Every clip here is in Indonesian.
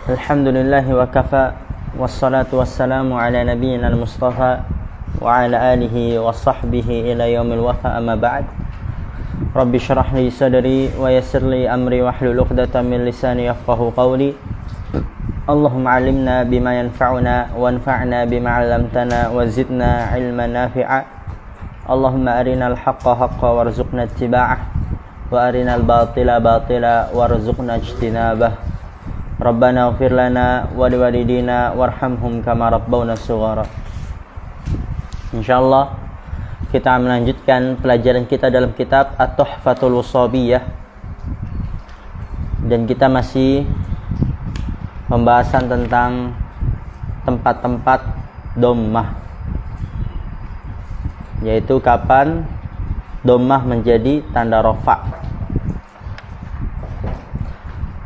Alhamdulillahi wa kafa, wassalatu wassalamu ala nabiyyina al-mustafa wa ala alihi wa sahbihi ila yaumil wafa, amma ba'd. Rabbi syrah li sadri wa yassir li amri wahlul 'uqdatam min lisani yafqahu qawli. Allahumma 'allimna bima yanfa'una wanfa'na bima 'allamtana wa zidna 'ilman nafi'a. Allahumma arinal haqqa haqqan warzuqna ittiba'ah wa arinal batila batila warzuqna ijtinabah. Rabbana ighfir lana wa liwalidina warhamhum kama rabbawna shighara. Insyaallah kita melanjutkan pelajaran kita dalam kitab At-Tuhfatul Washabiyah, dan kita masih pembahasan tentang tempat-tempat dhammah, yaitu kapan dhammah menjadi tanda rafa'.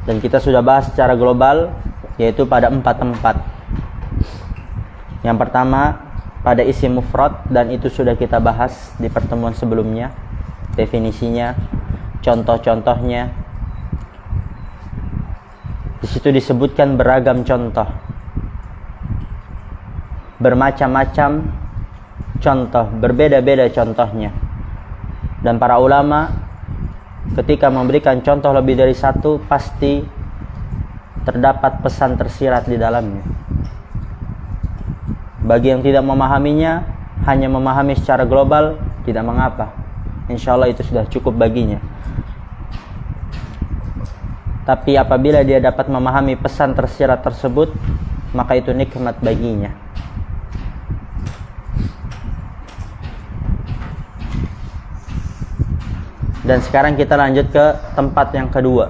Dan kita sudah bahas secara global, yaitu pada 4 tempat. Yang pertama pada isim mufrad, dan itu sudah kita bahas di pertemuan sebelumnya, definisinya, contoh-contohnya. Di situ disebutkan beragam contoh, bermacam-macam contoh, berbeda-beda contohnya. Dan para ulama ketika memberikan contoh lebih dari satu, pasti terdapat pesan tersirat di dalamnya. Bagi yang tidak memahaminya, hanya memahami secara global, tidak mengapa. Insya Allah itu sudah cukup baginya. Tapi apabila dia dapat memahami pesan tersirat tersebut, maka itu nikmat baginya. Dan sekarang kita lanjut ke tempat yang kedua.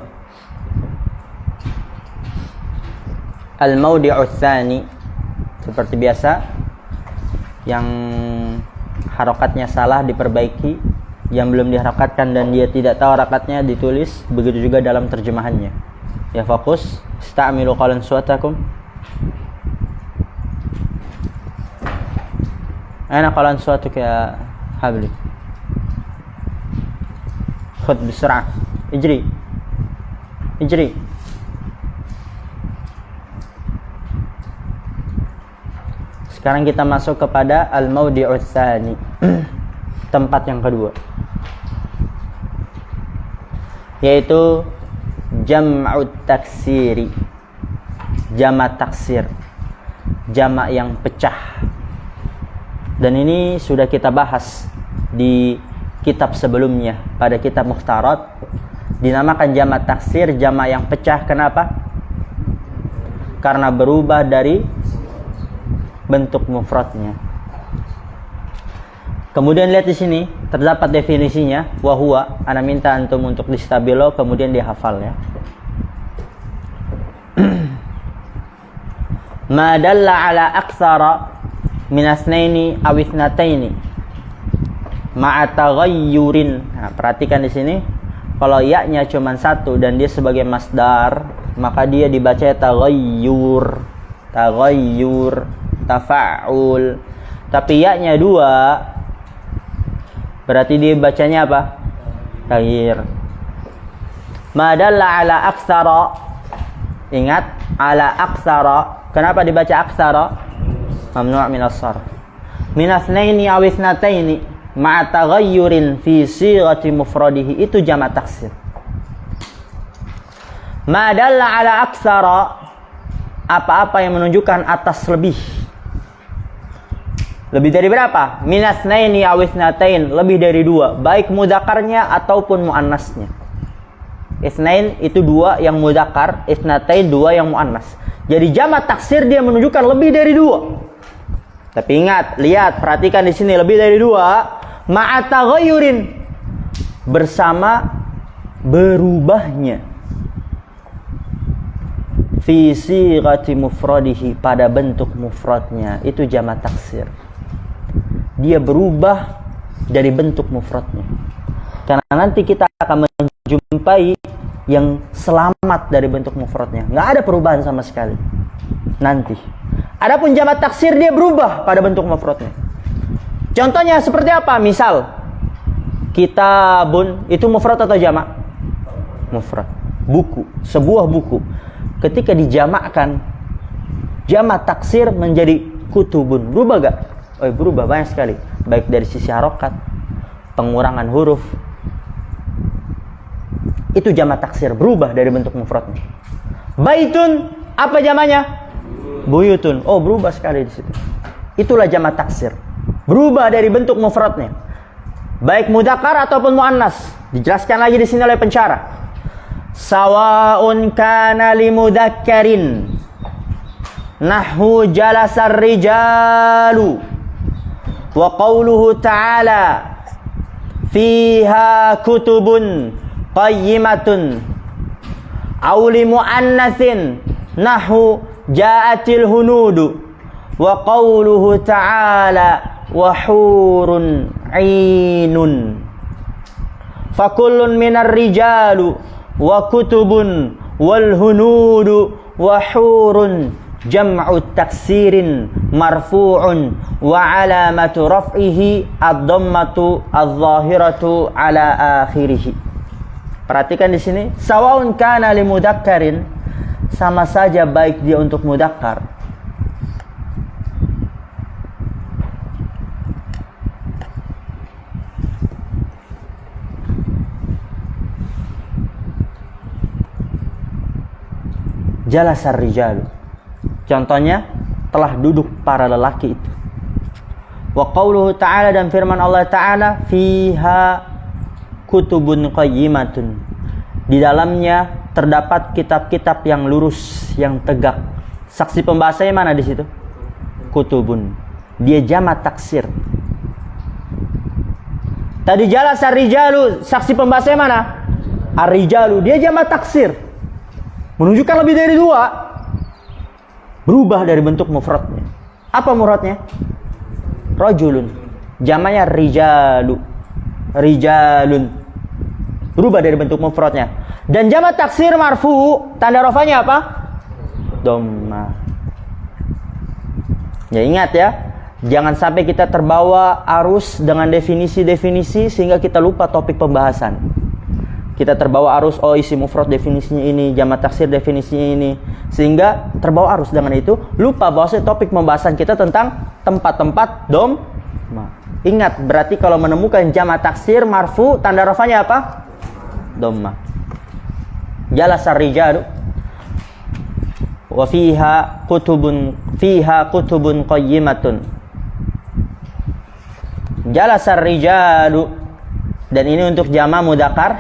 Al-mawdi'u tsani. Seperti biasa, yang harokatnya salah diperbaiki, yang belum diharokatkan dan dia tidak tahu harokatnya ditulis. Begitu juga dalam terjemahannya. Ya, fokus. Ista'milu qalan suwatakum. Aina qalan suwatuk ya habli. Khud bisra'ah. Ijri. Sekarang kita masuk kepada al-mawdi'u tsani. Tempat yang kedua, yaitu jam'ut taksiri. Jamak taksir, jamak yang pecah. Dan ini sudah kita bahas di kitab sebelumnya, pada kitab Mukhtarat, dinamakan jamak taksir, jamak yang pecah. Kenapa? Karena berubah dari bentuk mufradnya. Kemudian lihat di sini terdapat definisinya, wa huwa. Ana minta antum untuk di stabilo, kemudian dihafal ya. Ma dalla ala aktsara min asnaini aw ithnataini ma'a taghayyurin. Nah, perhatikan di sini, kalau ya-nya cuma satu dan dia sebagai masdar, maka dia dibaca taghayyur, tafa'ul. Tapi ya-nya dua, berarti dia bacanya apa? Taghyir. Ma dalla ala aktsara. Ingat, ala aktsara. Kenapa dibaca aktsara? Mamnu' min as-sarf. Min asnaini aw ithnataini ma'a taghayyurin fi sighati mufradihi, itu jamak taksir. Ma dalla ala aktsara, apa-apa yang menunjukkan atas lebih. Lebih dari berapa? Minasnaini aw itsnatain, lebih dari dua, baik mudzakarnya ataupun muannasnya. Itsnain itu dua yang mudzakar, itsnatain dua yang muannas. Jadi jamak taksir dia menunjukkan lebih dari dua. Tapi ingat, lihat, perhatikan di sini, lebih dari dua, ma'a taghayyurin, bersama berubahnya, fi sighati mufradihi, pada bentuk mufradnya, itu jamak taksir. Dia berubah dari bentuk mufradnya. Karena nanti kita akan menjumpai yang selamat dari bentuk mufradnya, nggak ada perubahan sama sekali nanti. Adapun jamak taksir dia berubah pada bentuk mufradnya. Contohnya seperti apa? Misal kitabun, itu mufrad atau jamak? Mufrad. buku, sebuah buku ketika dijamakkan jamak taksir menjadi kutubun, berubah gak? Oh, berubah banyak sekali, baik dari sisi harokat, pengurangan huruf. Itu jamak taksir, berubah dari bentuk mufradnya. Baitun, apa jamaknya? Buyutun. Oh, berubah sekali di situ. Itulah jamak taksir, berubah dari bentuk mufradnya, baik mudzakkar ataupun muannas. Dijelaskan lagi di sini oleh pensyarah. Sawa'un kana li mudzakkarin nahwu jalasar rijalu wa qawluhu ta'ala fiha kutubun qayyimatun aw li muannatsin nahwu ja'atil hunudu wa qawluhu ta'ala wa hurun 'ainun fakullun minar rijalu wa kutubun wal hunudu wa hurun jam'u taksirin marfu'un wa alamatu raf'ihi ad-dhammatu adh-dhahiratu ala akhirih. Perhatikan di sini, sawaun kana li mudzakkarin, sama saja baik dia untuk mudzakkar jalasar rijalu. Contohnya, telah duduk para lelaki itu. Wa qauluhu ta'ala, dan firman Allah Ta'ala, fiha kutubun qayyimatun. Di dalamnya terdapat kitab-kitab yang lurus, yang tegak. Saksi pembahasanya mana di situ? Kutubun. Dia jamak taksir. Tadi jalasar rijalu, saksi pembahasanya mana? Ar-rijalu, dia jamak taksir. Menunjukkan lebih dari dua. Berubah dari bentuk mufradnya. Apa mufradnya? Rajulun. Jamaknya rijalu. Rijalun. Berubah dari bentuk mufradnya. Dan jamak taksir marfu, tanda rafanya apa? Dhamma. Ya, ingat ya, jangan sampai kita terbawa arus dengan definisi-definisi sehingga kita lupa topik pembahasan. Kita terbawa arus, oh isi mufrad definisinya ini, jamak taksir definisinya ini, sehingga terbawa arus dengan itu, lupa bahwa topik pembahasan kita tentang tempat-tempat dhamma. Ingat, berarti kalau menemukan jamak taksir marfu, tanda rafanya apa? Dhamma. Jalasar rijalu wa fiha kutubun qayyimatun. Jalasar rijalu. Dan ini untuk jama mudzakkar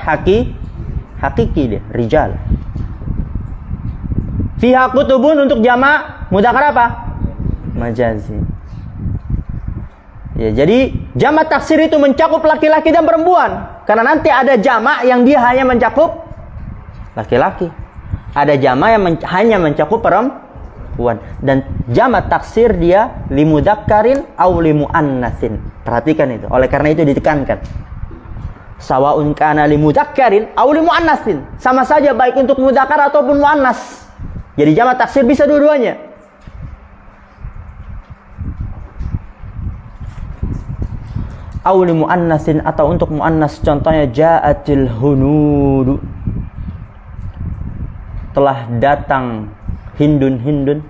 hakiki dia, rijal. Fiha kutubun untuk jama mudzakkar apa? Majazi. Ya, jadi jama taksir itu mencakup laki-laki dan perempuan. Karena nanti ada jama yang dia hanya mencakup laki-laki. Ada jama yang hanya mencakup perempuan. Dan jama taksir dia li mudzakkarin aw li muannatsin. Perhatikan itu. Oleh karena itu ditekankan. Sawaun kana li mudzakkarin aw li muannatsin, sama saja baik untuk mudzakkar ataupun muannas. Jadi jamak taksir bisa dua-duanya. Aw li muannatsin, atau untuk muannas, contohnya ja'atil hunudu, telah datang hindun.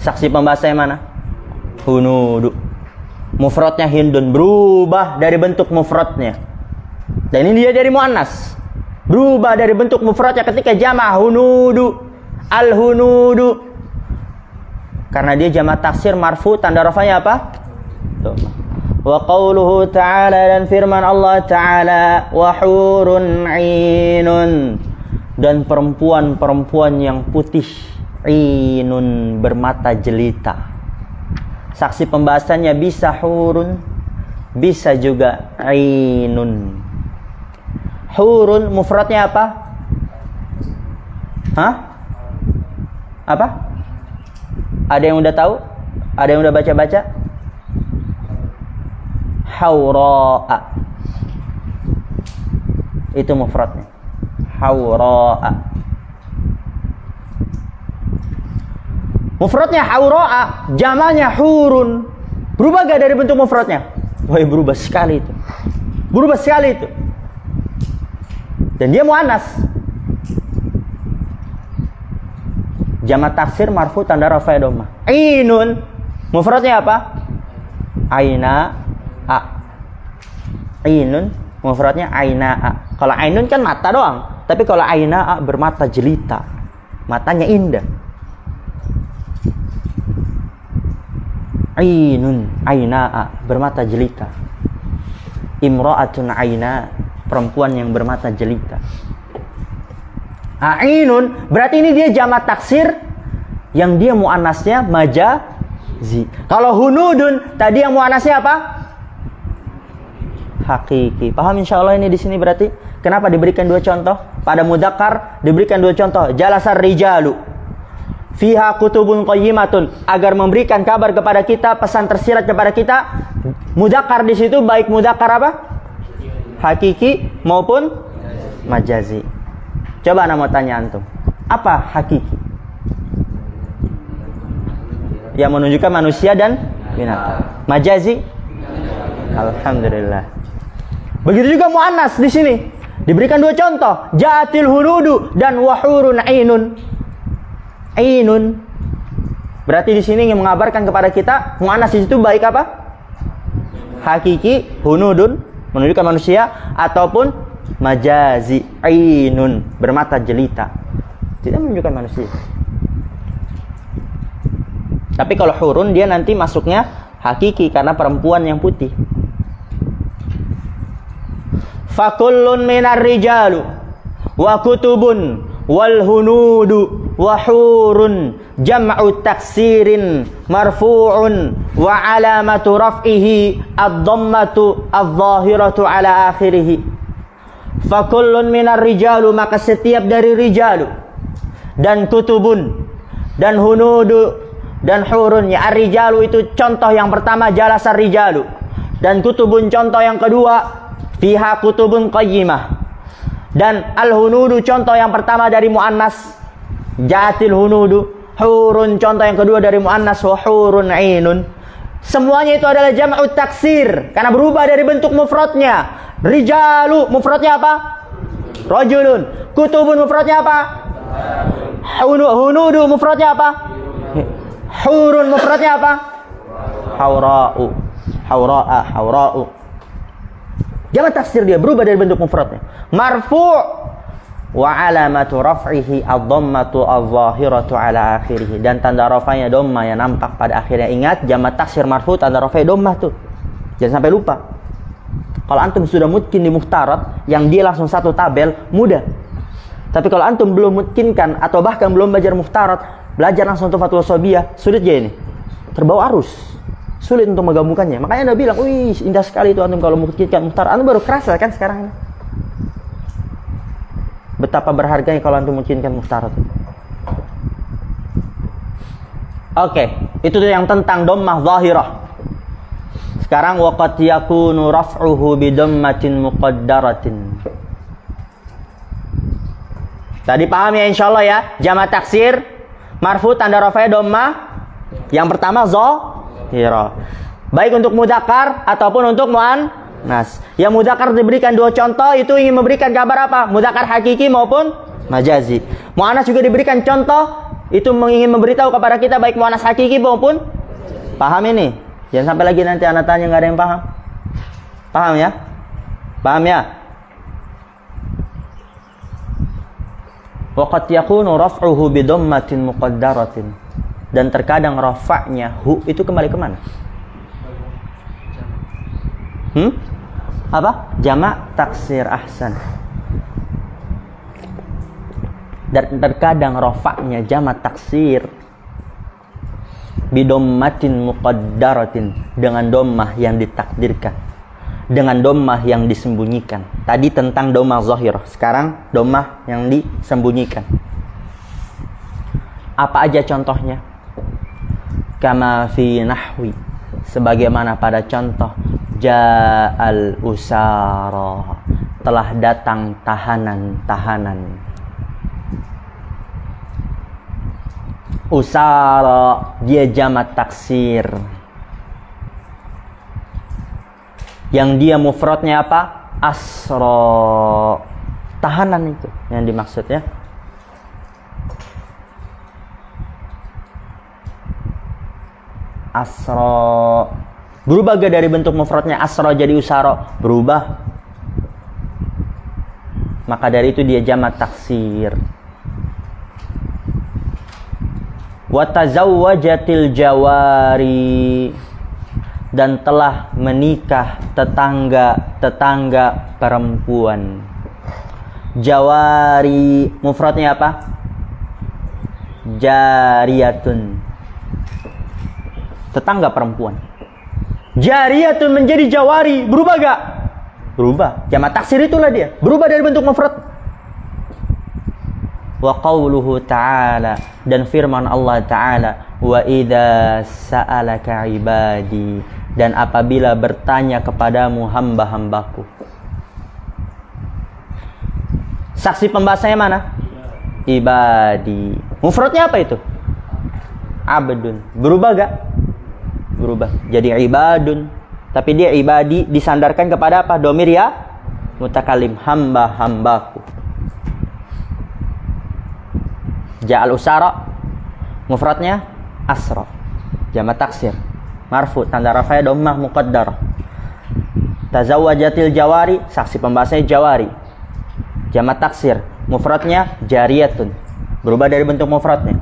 Saksi pembahasanya mana? Hunudu. Mufradnya hindun, berubah dari bentuk mufradnya. Dan ini dia dari muannas. Berubah dari bentuk mufradnya ketika jamak hunudu, al-hunudu. Karena dia jamak taksir marfu, tanda rafanya apa? Wa qawluhu ta'ala, dan firman Allah Ta'ala, wa hurun 'ainun, dan perempuan-perempuan yang putih, 'ainun, bermata jelita. Saksi pembahasannya bisa hurun, bisa juga 'ainun. Hurun mufradnya apa? Hah? Apa? Ada yang udah tahu? Ada yang udah baca-baca? Haura'a. Itu mufradnya. Haura'a. Mufradnya haura'a, jamaknya hurun. Berubah gak dari bentuk mufradnya? Wah, berubah sekali itu. Berubah sekali itu. dan dia muannas. Jamak taksir marfu tanda rafa dhammah. Ainun mufradnya apa? Aina a. Ainun mufradnya aina a. Kalau ainun kan mata doang, tapi kalau aina a bermata jelita, matanya indah. Ainun aina a bermata jelita. Imra'atun aina, perempuan yang bermata jelita. Ainun berarti ini dia jamak taksir yang dia muannasnya majazi. Kalau hunudun tadi yang muannasnya apa? Hakiki. Paham insyaallah ini di sini berarti kenapa diberikan dua contoh? Pada mudzakkar diberikan dua contoh. Jalasar rijalu fiha kutubun qayyimatun, agar memberikan kabar kepada kita, pesan tersirat kepada kita. Mudzakkar di situ baik mudzakkar apa? Hakiki maupun majazi. Coba ana mau tanya antum, apa hakiki? Yang menunjukkan manusia dan binatang. Majazi? Alhamdulillah. Begitu juga muannas di sini. Diberikan dua contoh, ja'atil hunudu dan wahurun ainun. Ainun. Berarti di sini ingin mengabarkan kepada kita muannas di situ baik apa? Hakiki, hunudun menunjukkan manusia, ataupun majazi, ainun bermata jelita, tidak menunjukkan manusia. Tapi kalau hurun dia nanti masuknya hakiki karena perempuan yang putih. Fakullun minar rijalu wa kutubun wal hunudu wa hurun jam'u taksirin marfu'un wa alamatu raf'ihi ad-dhammatu adh-dhahiratu ala akhirih. Fakullun minar rijalu, maka setiap dari rijalu dan kutubun dan hunudu dan hurun. Ya, ar-rijalu itu contoh yang pertama, jalasar rijalu, dan kutubun contoh yang kedua, fiha kutubun qayyimah, dan al-hunudu contoh yang pertama dari muannas, ja'atil hunudu. Hurun contoh yang kedua dari muannas, wa hurun ainun. Semuanya itu adalah jam'u taksir karena berubah dari bentuk mufradnya. Rijalu mufradnya apa? Rajulun. Kutubun mufradnya apa? Hunudu mufradnya apa? Hurun mufradnya apa? Haura'u. Haura'a, haura'u. Jamak taksir dia berubah dari bentuk mufradnya. Marfu' wa alamatu raf'ihi ad-dhammatu adh-dhahiratu ala akhirih, dan tanda rafa'nya dhammah yang nampak pada akhirnya. Ingat, jamak taksir marfu tanda rafa'nya dhammah tuh. Jangan sampai lupa. Kalau antum sudah mutkin di muhtarat yang dia langsung satu tabel, mudah. Tapi kalau antum belum mutkinkan atau bahkan belum belajar muhtarat, belajar langsung tuh fatwa Sobiyah, sulit ya ini. Terbawa arus. Sulit untuk menggabungkannya. Makanya Anda bilang, "Wih, indah sekali itu antum kalau mutkinkan muhtarat." Antum baru kerasa kan sekarang ini. Betapa berharganya kalau antum mutkinkan muhtarat. Oke, itu tuh yang tentang dhammah zahirah. Sekarang waqad yakunu raf'uhu bi dhammatin muqaddaratin. Tadi paham ya insyaallah ya? Jamak taksir marfu tanda rafa'nya dhammah. Yang pertama zahirah. Baik untuk mudzakkar ataupun untuk muannas. Yang mudzakkar diberikan dua contoh, itu ingin memberikan kabar apa? Mudzakkar hakiki maupun majazi. Muannas juga diberikan contoh, itu ingin memberitahu kepada kita baik muannas hakiki maupun. Paham ini? Jangan sampai lagi nanti anak tanya nggak ada yang paham. Paham ya? Paham ya? Waqad yakunu raf'uhu bi dhammatin muqaddaratin. Dan terkadang rafa'nya hu itu kembali ke mana? Apa? Jamak taksir, ahsan. Dan terkadang rafa'nya jamak taksir bidommatin muqaddaratin, dengan dommah yang ditakdirkan, dengan dommah yang disembunyikan. Tadi tentang dommah zahirah, sekarang dommah yang disembunyikan. Apa aja contohnya? Kama fi nahwi, sebagaimana pada contoh ja'al usara, telah datang tahanan-tahanan. Usara dia jamak taksir, yang dia mufradnya apa? Asra. tahanan itu yang dimaksud ya. Asra. Berubah gak dari bentuk mufradnya asra jadi usara? Berubah. Maka dari itu dia jamak taksir. Wa tazawwajatil jawari, dan telah menikah tetangga perempuan. Jawari mufradnya apa? Jariyatun. Tetangga perempuan. Jariyatun menjadi jawari, berubah gak? Berubah. Jamak taksir itulah dia. Berubah dari bentuk mufrad. Wa qauluhu ta'ala, dan firman Allah Ta'ala, wa idza sa'alaka ibadi, dan apabila bertanya kepadamu hamba-hambaku. Saksi pembahasannya mana? Ibadi. Mufradnya apa itu? Abdun. Berubah gak? Berubah. Jadi ibadun. Tapi dia ibadi disandarkan kepada apa? Domir ya mutakalim, hamba-hambaku. Ja'al usara mufradnya asra, jamak taksir, marfu tanda rafa'nya dhammah muqaddarah. Tazawwajatil jawari, saksi pembahasannya jawari, jamak taksir, mufradnya jariyatun, berubah dari bentuk mufradnya,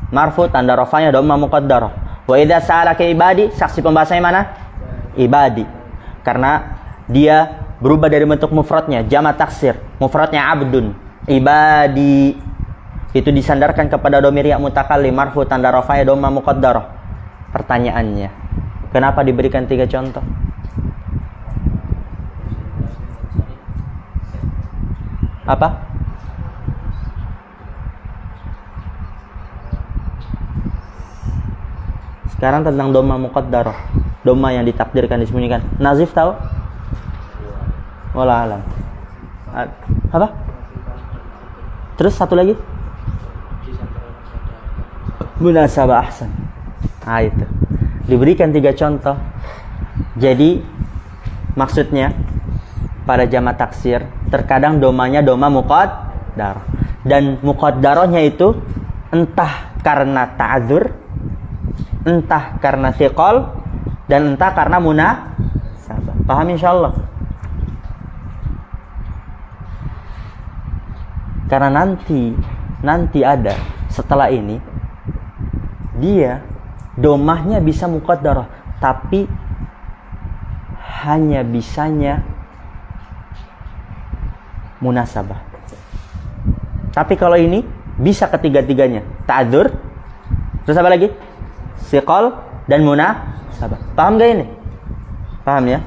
marfu tanda rafa'nya dhammah muqaddarah. Wa idza sa'alaka ibadi, saksi pembahasannya mana? Ibadi, karena dia berubah dari bentuk mufradnya jamak taksir, mufradnya abdun. Ibadi itu disandarkan kepada domir ya mutakallim, marfu tanda rafa'nya dhamma muqaddarah. Pertanyaannya, kenapa diberikan 3 contoh? Apa? Sekarang tentang dhamma muqaddarah, dhamma yang ditakdirkan, disembunyikan. Nazif tahu? Wallah alam. Apa? Terus satu lagi? Munasabah ahsan. Nah itu. Diberikan 3 contoh. Jadi maksudnya pada jamak taksir terkadang domanya doma muqaddarah. Dan muqaddarahnya itu entah karena ta'adzur, entah karena thiqal, dan entah karena munasabah. Paham insyaallah? Karena nanti ada setelah ini dia domahnya bisa muqaddarah, tapi hanya bisanya munasabah. Tapi kalau ini bisa ketiga-tiganya, ta'adzur, terus apa lagi? Siqal dan munasabah. Paham gak ini? Paham ya?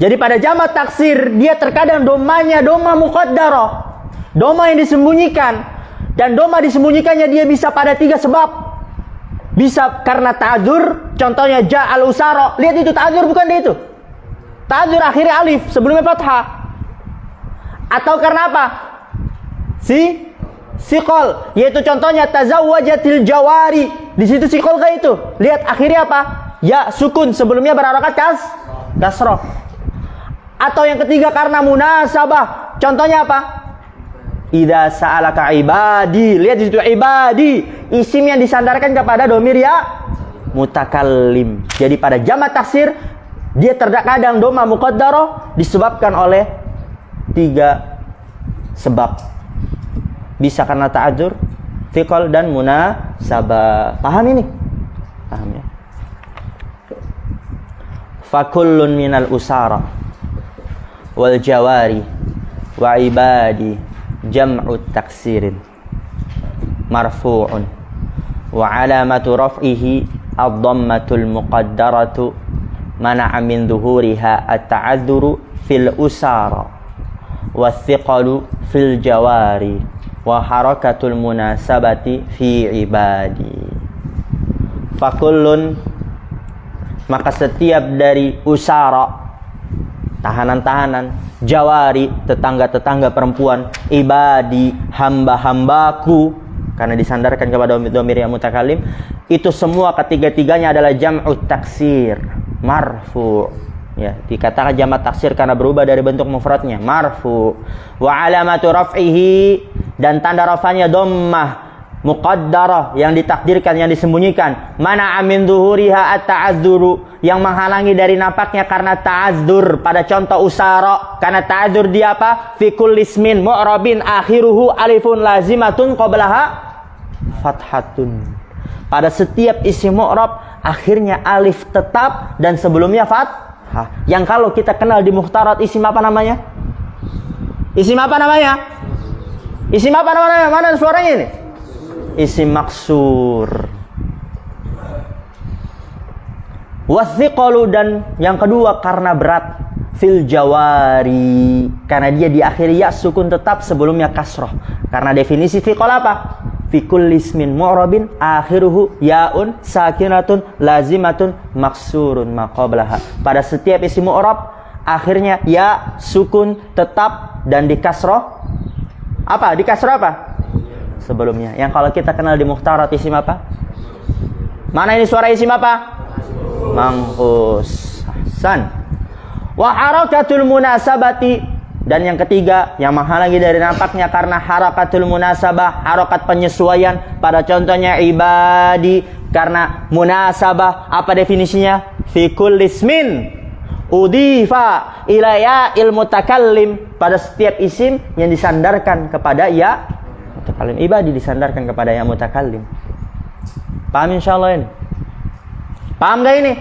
Jadi pada jamak taksir dia terkadang domanya doma muqaddarah, doma yang disembunyikan, dan doma disembunyikannya dia bisa pada 3 sebab. Bisa karena ta'adzur, contohnya ja'al usara. Lihat itu ta'adzur, bukan dia itu. Ta'adzur akhirnya alif, sebelumnya fathah. Atau karena apa? Siqal, yaitu contohnya tazawwajatil jawari. Di situ siqal kayak itu. Lihat akhirnya apa? Ya sukun, sebelumnya berharakat kasrah. Atau yang ketiga karena munasabah. Contohnya apa? Idza sa'alaka ibadi. Lihat di situ ibadi, isim yang disandarkan kepada domir ya mutakallim. Jadi pada jamak taksir dia terkadang doma muqaddarah disebabkan oleh 3 sebab. Bisa karena ta'adzur, thiqal, dan munasabah. Paham ini? Paham ya? Fakullun minal usara wal jawari wa ibadi jam'u taksirin marfu'un wa alamatu raf'ihi ad-dhammatul muqaddaratu mana'a min dhuhuriha at-ta'adzuru fil usara wa thiqalu fil jawari wa harakatul munasabati fi ibadi. Fakullun, maka setiap dari usara, tahanan-tahanan, jawari, tetangga-tetangga perempuan, ibadi, hamba-hambaku, karena disandarkan kepada dhamir yang mutakallim, itu semua ketiga-tiganya adalah jam'ut taksir, marfu'. Ya, dikatakan jamak taksir karena berubah dari bentuk mufradnya. Marfu. Wa alamatu raf'ihi, dan tanda rafanya dhammah muqaddarah, yang ditakdirkan, yang disembunyikan. Mana amin zuhuriha at-ta'azzuru, yang menghalangi dari nampaknya karena ta'azzur. Pada contoh usara, karena ta'azzur dia apa? Fi kulli ismin mu'rabin akhiruhu alifun lazimatun qablaha fathatun. Pada setiap isim mu'rab akhirnya alif tetap dan sebelumnya fathah. Yang kalau kita kenal di muhtarat isim apa namanya? Isim apa namanya? Isim apa namanya? Mana suaranya ini? Isim maksur. Wathiqalu, dan yang kedua karena berat. Fil jawari, karena dia diakhiri ya sukun tetap sebelumnya kasroh. Karena definisi thiqal apa? Fi kulli ismin mu'rabin akhiruhu ya'un sakinatun lazimatun maksurun maqablaha. Pada setiap isim mu'rab akhirnya ya sukun tetap dan di kasroh apa? Di kasroh apa? Sebelumnya. Yang kalau kita kenal di muhtarat isim apa? Mana ini suara isim apa? Manqus. Ahsan. Wa harakatul munasabati, dan yang ketiga yang menghalangi dari nampaknya karena harakatul munasabah, harakat penyesuaian. Pada contohnya ibadi, karena munasabah apa definisinya? Fi kulli ismin udifa ila ya'il mutakallim, pada setiap isim yang disandarkan kepada ya mutakallim. Ibadi disandarkan kepada ya mutakallim. Paham insyaallah ini? Paham gak ini?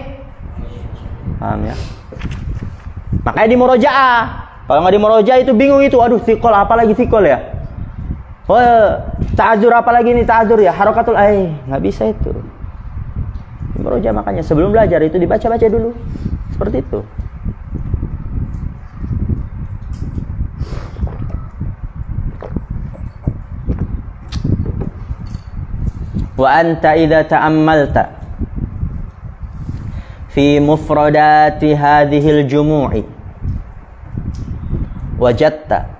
Paham ya? Makanya di murojaah, kalau nggak di murojaah itu bingung itu. Aduh, thiqal apa lagi thiqal ya? Oh, ta'adzur apa lagi nih ta'adzur ya? Harakatul nggak bisa itu. Di murojaah makanya sebelum belajar itu dibaca-baca dulu. Seperti itu. Wa anta idza ta'ammalta fi mufradati hadhil jumu'i wajadta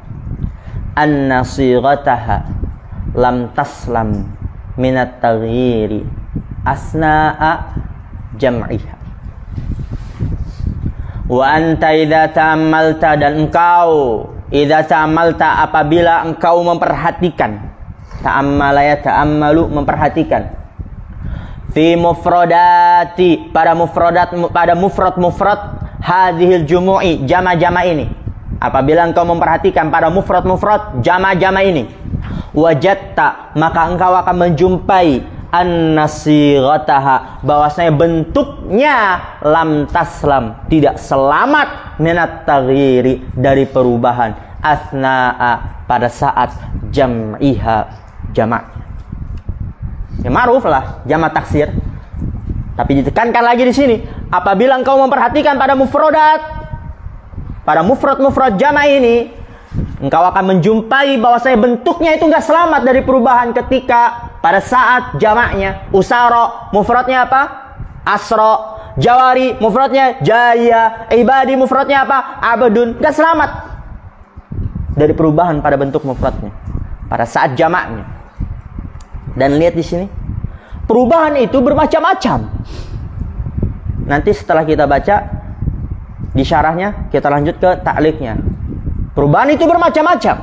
anna sighataha lam taslam minat taghyiri asna'a jam'iha. Wa anta idza ta'ammalta, dan engkau idza ta'ammalta apabila engkau memperhatikan. Ta'ammala ya ta'ammalu, memperhatikan. Fi mufradati, pada mufradat, pada mufrad hadhil jumu'i, jama-jama ini. Apabila engkau memperhatikan pada mufrad jama-jama ini, wajadta, maka engkau akan menjumpai an-nasighataha, bahwasanya bentuknya lam taslam, tidak selamat minat taghyiri, dari perubahan, asna'a, pada saat jam'iha, jamak. Ya ma'ruf lah jamak taksir. Tapi ditekankan lagi di sini, apabila engkau memperhatikan pada mufradat, pada mufrad jamak ini, engkau akan menjumpai bahwasanya bentuknya itu enggak selamat dari perubahan ketika pada saat jamaknya. Usara mufradnya apa? Asra. Jawari mufradnya jaya. Ibadi mufradnya apa? Abdun. Enggak selamat dari perubahan pada bentuk mufradnya pada saat jamaknya. Dan lihat di sini, perubahan itu bermacam-macam. Nanti setelah kita baca di syarahnya, kita lanjut ke ta'liqnya. Perubahan itu bermacam-macam.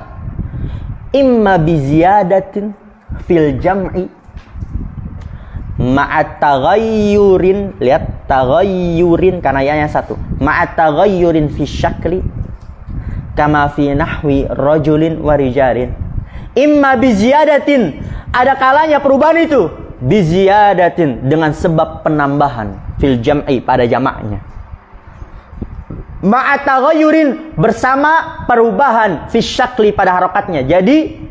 Imma biziyadatin fil jam'i ma'at taghayyurin, lihat taghayyurin karena ya satu. Ma'at taghayyurin fi syakli kama fi nahwi rajulin wa rijalin. Imma biziyadatin, ada kalanya perubahan itu biziyadatin, dengan sebab penambahan fil jam'i, pada jamaknya. Ma'at taghayyurin, bersama perubahan fi syakli, pada harakatnya. Jadi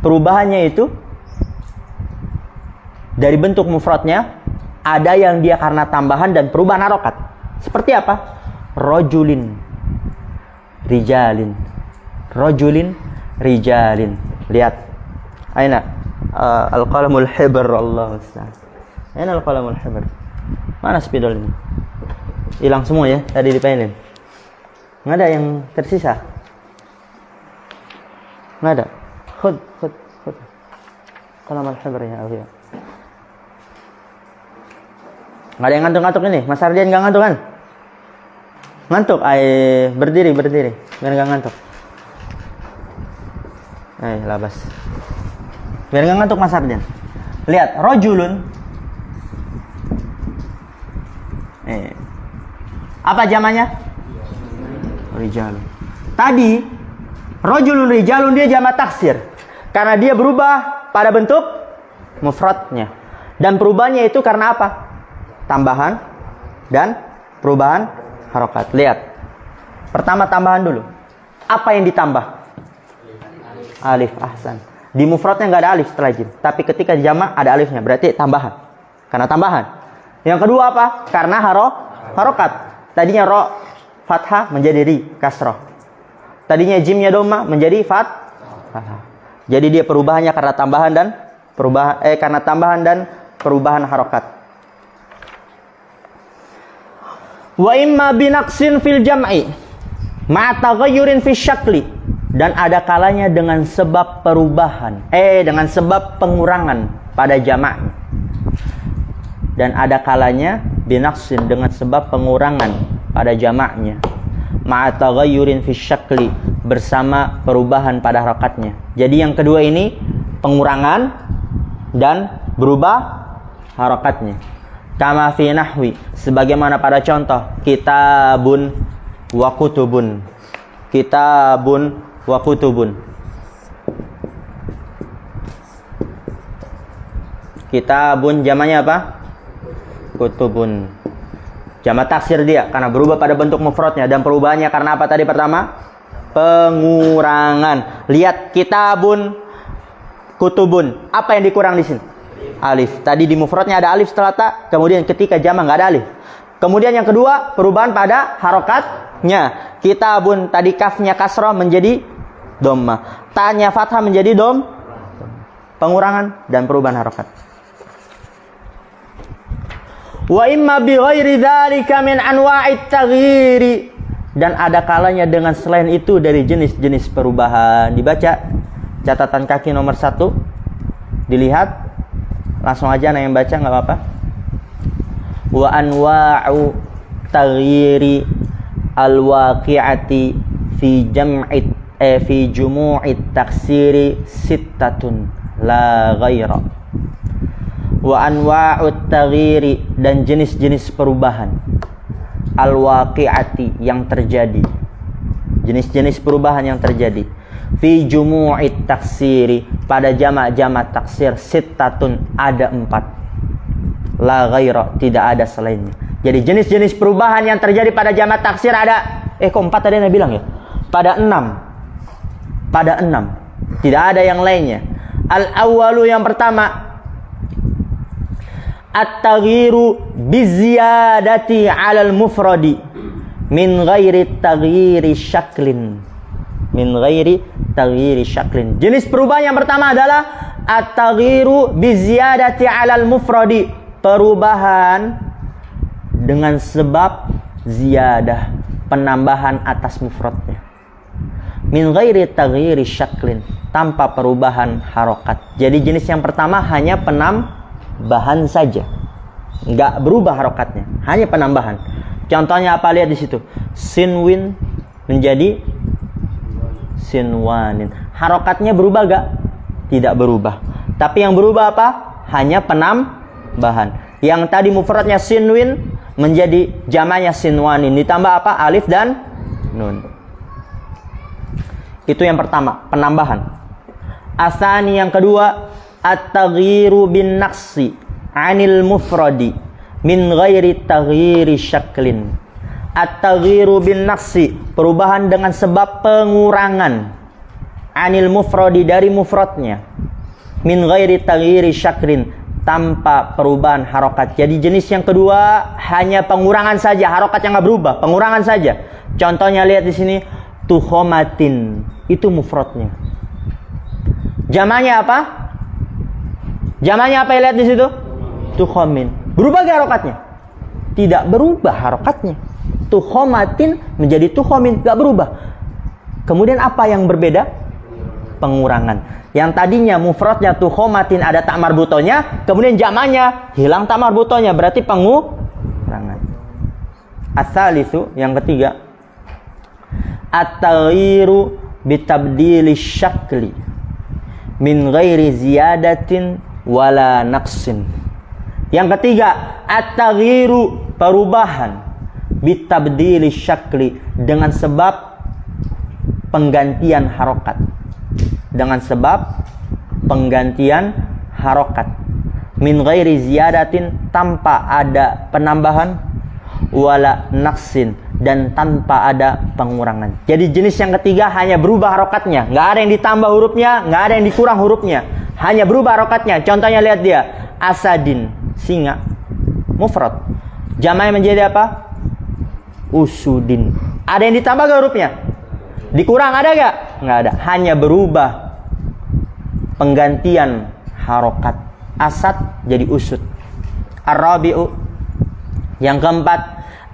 perubahannya itu dari bentuk mufradnya, ada yang dia karena tambahan dan perubahan harokat. Seperti apa? Rajulin rijalin, rajulin rijalin. Lihat, aina al-qalamul hibr, Allah Ustaz. Aina al-qalamul hibr? Mana spidol ini? Hilang semua ya, tadi dipenin. Nggak ada yang tersisa. Nggak ada. Khud. Qalamul hibr ya, Afia. Nggak ada yang ngantuk-ngantuk ini. Mas Ardian nggak ngantuk kan? Ngantuk? Berdiri. Biar nggak ngantuk. Labas. Biar nggak ngantuk Mas Ardian. Lihat, rojulun. Apa jamannya? Rijalun. Tadi rojulun rijalun dia jamak taksir karena dia berubah pada bentuk mufradnya. Dan perubahannya itu karena apa? Tambahan dan perubahan harokat. Lihat. Pertama tambahan dulu. Apa yang ditambah? Alif. Ahsan. Di mufradnya nggak ada alif setelah jim. Tapi ketika jamak ada alifnya. Berarti tambahan. Karena tambahan. Yang kedua apa? Karena harokat. Tadinya ro fathah menjadi ri kasroh. Tadinya jimnya doma menjadi fathah. Jadi dia perubahannya karena tambahan dan perubahan harokat. Wa imma binaqsin fil jam'i ma taghayyurin fi syakli, dan ada kalanya dengan sebab perubahan dengan sebab pengurangan pada jamaknya. Dan ada kalanya binaqsin dengan sebab pengurangan pada jamaknya. Ma taghayyurin fi syakli, bersama perubahan pada harakatnya. Jadi yang kedua ini pengurangan dan berubah harakatnya. Kama fi nahwi, sebagaimana pada contoh kitabun wa kutubun. Kitabun wa kutubun. Kitabun jamaknya apa? Kutubun. Jamak taksir dia karena berubah pada bentuk mufradnya, dan perubahannya karena apa tadi pertama? Pengurangan. Lihat, kitabun, kutubun. Apa yang dikurang di sini? Alif. Tadi di mufradnya ada alif setelah ta, kemudian ketika jamak nggak ada alif. Kemudian yang kedua, perubahan pada harokatnya. Kitabun tadi kafnya kasrah menjadi dhamma. Ta-nya fathah menjadi dom. Pengurangan dan perubahan harokat. Wa imma bi ghairi dzalika min anwa'it taghyiri, dan ada kalanya dengan selain itu dari jenis-jenis perubahan. Dibaca catatan kaki nomor 1, dilihat langsung aja yang baca nggak apa-apa. Wa anwa'u taghyiri alwaqi'ati fi jam'it fi jumu'it taksiri sittatun la ghaira. Wa anwa'ut taghyiri, dan jenis-jenis perubahan al-waqi'ati yang terjadi. Jenis-jenis perubahan yang terjadi fi jumu'it taksiri, pada jamak-jamak taksir sittatun, ada 4. La ghaira, tidak ada selainnya. Jadi jenis-jenis perubahan yang terjadi pada jamak taksir ada kok 4 tadi Anda bilang ya? Pada 6. Pada 6. Tidak ada yang lainnya. Al-awwalu, yang pertama, at-taghyiru biziyadati 'alal mufradi min ghairi taghyiri syaklin. Min ghairi taghyiri syaklin. Jenis perubahan yang pertama adalah at-taghyiru biziyadati 'alal mufradi, perubahan dengan sebab ziyadah, penambahan atas mufradnya. Min ghairi taghyiri syaklin, tanpa perubahan harokat. Jadi jenis yang pertama hanya penambahan saja, nggak berubah harokatnya, hanya penambahan. Contohnya apa? Lihat di situ, sinwin menjadi sinwanin. Harokatnya berubah gak? Tidak berubah. Tapi yang berubah apa? Hanya penambahan. Yang tadi mufradnya sinwin menjadi jamaknya sinwanin, ditambah apa? Alif dan nun. Itu yang pertama, penambahan. Asani, yang kedua, at-taghyiru bin naqsi 'anil mufradi min ghairi taghyiri syaklin. At-taghyiru bin naqsi, perubahan dengan sebab pengurangan, 'anil mufradi, dari mufradnya, min ghairi taghyiri syaklin, tanpa perubahan harokat. Jadi jenis yang kedua hanya pengurangan saja, harokatnya nggak berubah, pengurangan saja. Contohnya lihat di sini, tuhomatin, itu mufradnya. Jamaknya apa? Jamaknya apa? Lihat di situ, tuhomin. Berubah gak harokatnya? Tidak berubah harokatnya. Tuhomatin menjadi tuhomin, gak berubah. Kemudian apa yang berbeda? Pengurangan. Yang tadinya mufradnya tuhomatin ada tak marbutonya, kemudian jamaknya hilang tak marbutonya, berarti pengurangan. Ats-tsalitsu, yang ketiga, at-taghyiru bitabdili syakli min ghairi ziyadatin wala naqsin. Yang ketiga, at-taghyiru, perubahan, bitabdili syakli, dengan sebab penggantian harokat. Dengan sebab penggantian harokat. Min ghairi ziyadatin, tanpa ada penambahan, wala naqsin, dan tanpa ada pengurangan. Jadi jenis yang ketiga hanya berubah harokatnya, nggak ada yang ditambah hurufnya, nggak ada yang dikurang hurufnya, hanya berubah harokatnya. Contohnya lihat dia, asadin, singa, mufrad, jamaknya menjadi apa? Usudin. Ada yang ditambah gak hurufnya? Dikurang ada gak? Nggak ada, hanya berubah penggantian harokat. Asad jadi usud. Ar-rabi'u, yang keempat,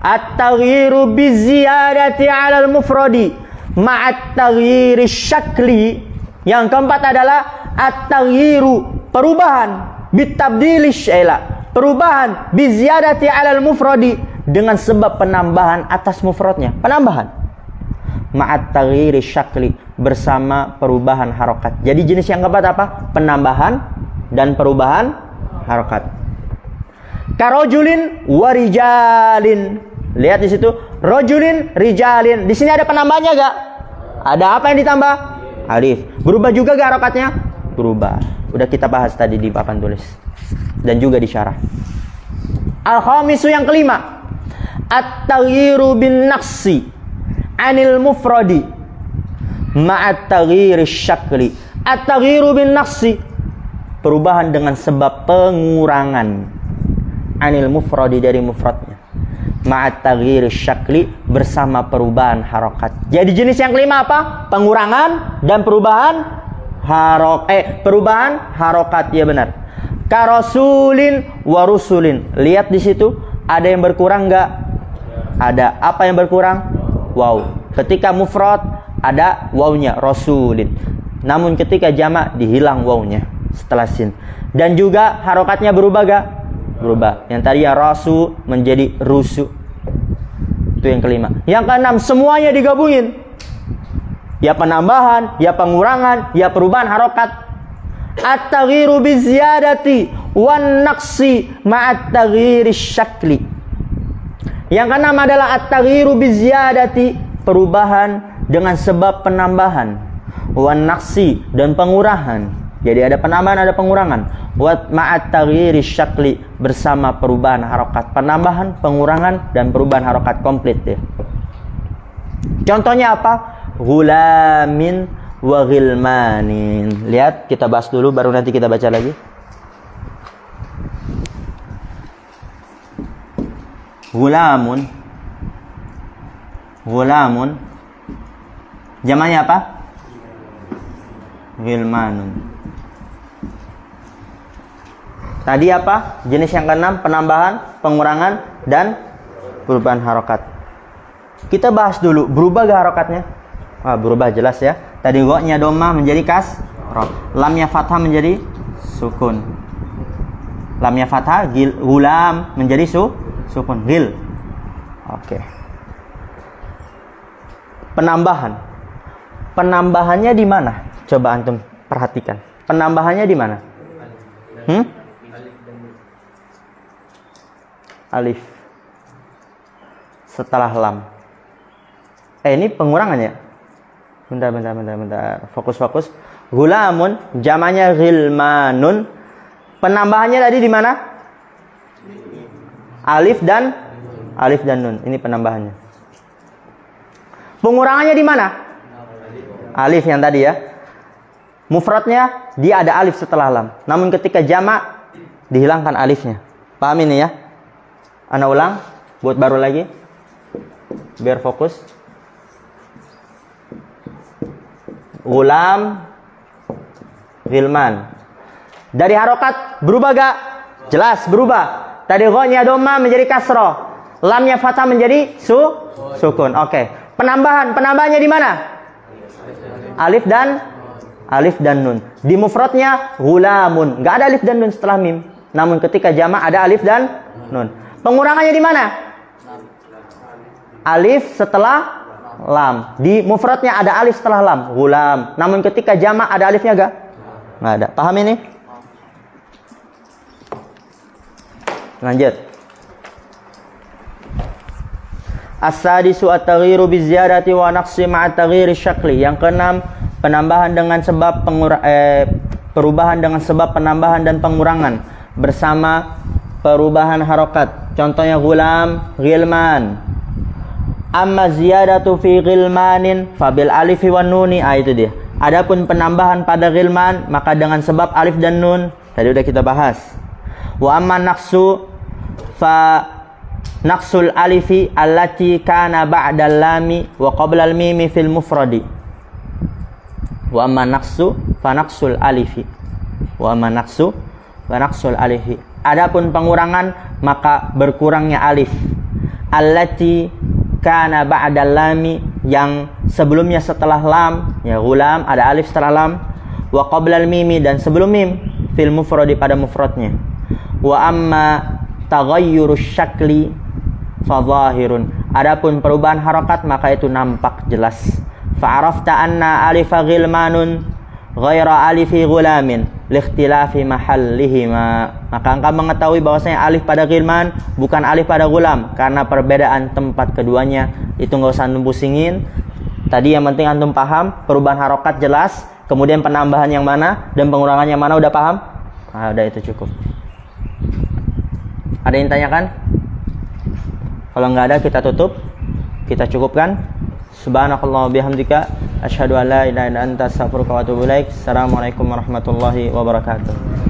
at-taghyiru biziyadati 'alal mufradi ma'at taghyiri syakli. Yang keempat adalah at-taghyiru, perubahan, bitabdili syai'la, perubahan biziyadati 'alal mufradi, dengan sebab penambahan atas mufradnya, penambahan, ma'at taghyiri syakli, bersama perubahan harokat. Jadi jenis yang keempat apa? Penambahan dan perubahan harokat. Karojulin warijalin. Lihat di situ, rojulin, rijalin. Di sini ada penambahnya gak? Ada apa yang ditambah? Alif. Berubah juga gak harokatnya? Berubah. Udah kita bahas tadi di papan tulis dan juga di syarah. Al-khamisu, yang kelima, at-taghyiru bin naqsi 'anil mufradi ma'at taghyiri syakli. At-taghyiru bin naqsi, perubahan dengan sebab pengurangan, 'anil mufradi, dari mufradnya, ma'at taghyiri syakli, bersama perubahan harokat. Jadi jenis yang kelima apa? Pengurangan dan perubahan perubahan harokat. Ya benar. Karasulin warusulin. Lihat di situ, ada yang berkurang enggak? Ada. Apa yang berkurang? Waw. Ketika mufrad ada wawnya, rasulin. Namun ketika jamak dihilang wawnya setelah sin. Dan juga harokatnya berubah gak? Berubah. Yang tadi ya rasu menjadi rusu. Itu yang kelima. Yang keenam, semuanya digabungin. Ya penambahan, ya pengurangan, ya perubahan harokat. At-taghyiru biziyadati wan naqsi ma'at taghyiri syakli. Yang keenam adalah at-taghyiru biziyadati, perubahan dengan sebab penambahan, wan naqsi, dan pengurangan. Jadi ada penambahan, ada pengurangan. Wa ma'at taghyiri syakli, bersama perubahan harokat. Penambahan, pengurangan, dan perubahan harokat komplit ya. Contohnya apa? Gulamin wa ghilmanin. Lihat, kita bahas dulu baru nanti kita baca lagi. Gulamun. Gulamun. Jamaknya apa? Ghilmanun. Tadi apa? Jenis yang keenam, penambahan, pengurangan, dan perubahan harokat. Kita bahas dulu, berubah gak harokatnya? Wah, berubah jelas ya. Tadi goknya doma menjadi kasroh, lamnya fathah menjadi sukun. Lamnya fathah, gulam menjadi sukun, gil. Oke. Penambahan. Penambahannya di mana? Coba antum perhatikan. Penambahannya di mana? Alif setelah lam. Ini pengurangannya. Bentar. Fokus. Gulamun, jamaknya ghilmanun. Penambahannya tadi di mana? Alif dan nun. Ini penambahannya. Pengurangannya di mana? Alif yang tadi ya. Mufradnya dia ada alif setelah lam. Namun ketika jamak dihilangkan alifnya. Paham ini ya? Ana ulang, buat baru lagi. Biar fokus. Gulam, ghilman. Dari harokat berubah gak? Jelas berubah. Tadi ghonya doma menjadi kasroh, lamnya fathah menjadi sukun. Oke. Penambahannya di mana? Alif dan nun. Di mufradnya gulamun, nggak ada alif dan nun setelah mim. Namun ketika jamak ada alif dan nun. Pengurangannya di mana? alif setelah lam. Di mufradnya ada alif setelah lam, gulam. Namun ketika jamak ada alifnya enggak? Enggak ada. Paham ini? Lanjut. As-sadisu at-taghyiru biziyadati wa naqsi ma'a taghyiri syakli. Yang keenam, penambahan dengan sebab perubahan dengan sebab penambahan dan pengurangan bersama perubahan harokat. Contohnya gulam, ghilman. Amma ziyadatu fi ghilmanin fabil alifi wan nuni. Itu dia. Adapun penambahan pada ghilman maka dengan sebab alif dan nun. Tadi udah kita bahas. Wa amma naqsu fa naqsul alifi allati kana ba'dal lami wa qabla al mimi fil mufradi. Wa amma naqsu fa naqsul alifi. Wa amma naqsu fa naqsul alifi. Adapun pengurangan maka berkurangnya alif. Allati kana ba'dal lami, yang sebelumnya setelah lam, ya gulam ada alif setelah lam, wa qabla al mimi dan sebelum mim fil mufradi pada mufradnya. Wa amma taghayyurus syakli fa zahirun. Adapun perubahan harakat maka itu nampak jelas. Fa arafta anna alifa ghilmanun ghaira alifi gulamin likhtilafi mahallihima. Maka engkau mengetahui bahwasanya alif pada ghilman bukan alif pada gulam karena perbedaan tempat keduanya. Itu enggak usah antum pusingin. Tadi yang penting antum paham perubahan harokat jelas, kemudian penambahan yang mana dan pengurangan yang mana, udah paham? Nah, udah itu cukup. Ada yang tanyakan? Kalau nggak ada kita tutup, kita cukupkan. Subhanakallah bihamdika asyhadu an la ilaha illa anta astaghfiruka wa atubu ilaik. Assalamualaikum warahmatullahi wabarakatuh.